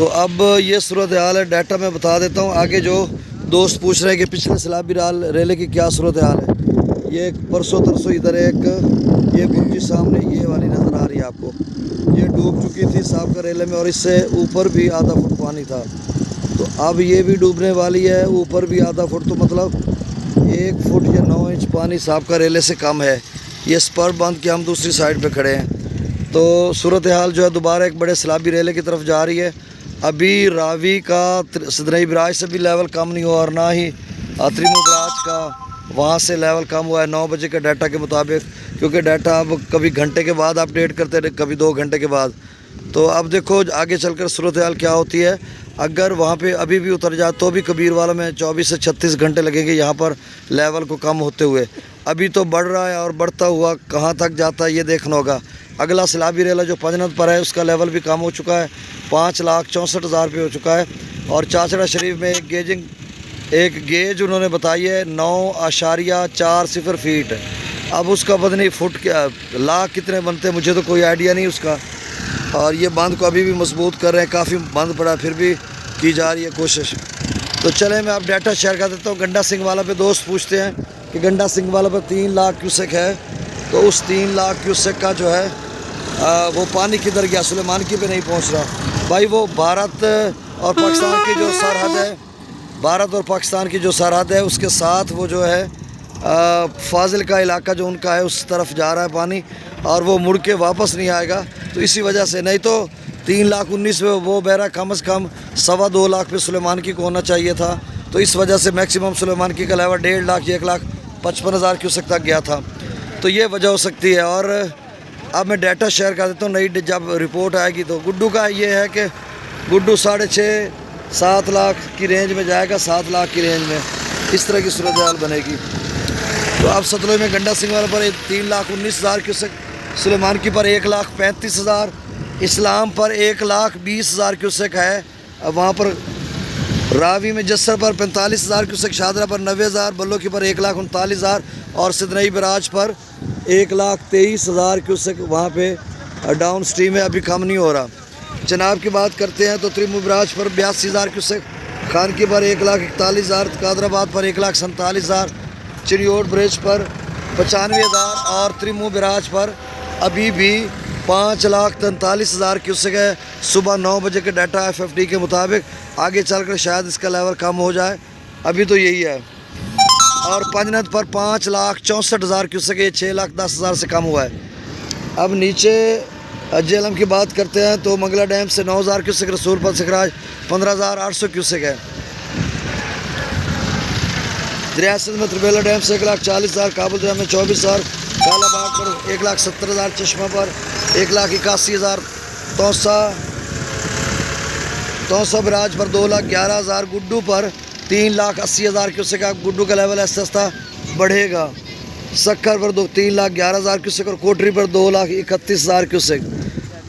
तो अब ये सूरत हाल है। डाटा मैं बता देता हूँ। आगे जो दोस्त पूछ रहे हैं कि पिछले सैलाबी रेले की क्या सूरत हाल है, ये परसों तरसों इधर एक ये गुंजी सामने ये वाली नज़र आ रही है आपको, ये डूब चुकी थी साबका रेले में और इससे ऊपर भी आधा फुट पानी था। तो अब ये भी डूबने वाली है, ऊपर भी आधा फुट, तो मतलब 1 फुट या 9 इंच पानी साबका रेले से कम है। ये स्पर बांध के हम दूसरी साइड पे खड़े हैं। तो सूरत हाल जो है दोबारा एक बड़े सैलाबी रेले की तरफ जा रही है। अभी रावी का सिदनई बराज से भी लेवल कम नहीं हुआ और ना ही त्रिमू बराज का वहाँ से लेवल कम हुआ है 9 बजे के डाटा के मुताबिक, क्योंकि डाटा अब कभी घंटे के बाद अपडेट करते हैं, कभी 2 घंटे के बाद। तो अब देखो आगे चलकर सूरत हाल क्या होती है। अगर वहाँ पे अभी भी उतर जाए तो भी कबीर वाला में 24 से 36 घंटे लगेंगे यहाँ पर लेवल को कम होते हुए। अभी तो बढ़ रहा है और बढ़ता हुआ कहाँ तक जाता है ये देखना होगा। अगला सैलाबी रेला जो पंजनत पर है उसका लेवल भी कम हो चुका है, 5,64,000 रुपये हो चुका है। और चाचड़ा शरीफ में एक गेज उन्होंने बताई है 9.40 फीट। अब उसका पता नहीं फुट क्या लाख कितने बनते हैं, मुझे तो कोई आइडिया नहीं उसका। और ये बांध को अभी भी मजबूत कर रहे हैं, काफ़ी बंद पड़ा फिर भी की जा रही है कोशिश। तो चले मैं आप डाटा शेयर कर देता हूँ। गंडा सिंह वाला पे दोस्त पूछते हैं कि गंडा सिंह वाला पे 3 लाख क्यूसेक है, तो उस 3 लाख क्यूसेक का जो है वो पानी किधर गया, सुलेमानकी पे नहीं पहुँच रहा। भाई वो भारत और पाकिस्तान की जो सरहद है, भारत और पाकिस्तान की जो सरहद है उसके साथ वो जो है फाजिल का इलाका जो उनका है उस तरफ जा रहा है पानी, और वो मुड़ के वापस नहीं आएगा। तो इसी वजह से, नहीं तो 3,19,000 में वो बहरा कम से कम 2.25 लाख पे सुलेमानकी को होना चाहिए था। तो इस वजह से मैक्सिमम सुलेमानकी का लेवल 1.5 लाख 1,55,000 क्यूसेक तक गया था। तो ये वजह हो सकती है। और अब मैं डाटा शेयर कर देता हूँ, नई जब रिपोर्ट आएगी। तो गुड्डू का ये है कि गुड्डू 6.5-7 लाख की रेंज में जाएगा, 7 लाख की रेंज में इस तरह की सूरत हाल बनेगी। तो अब सतलुज में गंडा सिंह वाले पर 3,19,000 क्यूसेक, सुलेमानकी पर 1,35,000, इस्लाम पर 1,20,000 क्यूसेक है। अब वहाँ पर रावी में जस्सर पर 45,000 क्यूसेक, शादरा पर 90,000, बल्लोकी पर 1,39,000 और सिदनई बराज पर 1,23,000 क्यूसेक वहाँ पे डाउन स्ट्रीम है, अभी कम नहीं हो रहा। चनाब की बात करते हैं तो त्रिमू बराज पर 82,000 क्यूसेक, खानकी पर 1,41,000, कादराबाद पर 1,47,000, चिड़ियोट ब्रिज पर 95,000 और त्रिमू बराज पर अभी भी 5,43,000 क्यूसेक है। सुबह 9 बजे के डाटा FFD के मुताबिक, आगे चलकर शायद इसका लेवल कम हो जाए, अभी तो यही है। और पंजनत पर 5,64,000 क्यूसेक, ये 6,10,000 से कम हुआ है। अब नीचे जेलम की बात करते हैं तो मंगला डैम से 9,000 क्यूसेक, रसूलपुर सिखराज 15,800 क्यूसेक है। रियासत में त्रिबेला डैम से 1,40,000, काबुल डैम में 24,000, कालाबाग पर 1,70,000, चश्मा पर 1,81,000, तौसा बराज पर 2,11,000, गुड्डू पर 3,80,000 क्यूसेक। गुड्डू का लेवल ऐसा सस्ता बढ़ेगा। सक्खर पर 3,11,000 क्यूसेक और कोटरी पर 2,31,000 क्यूसेक।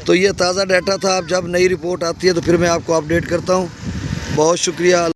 तो ये ताज़ा डाटा था। अब जब नई रिपोर्ट आती है तो फिर मैं आपको अपडेट करता हूँ। बहुत शुक्रिया।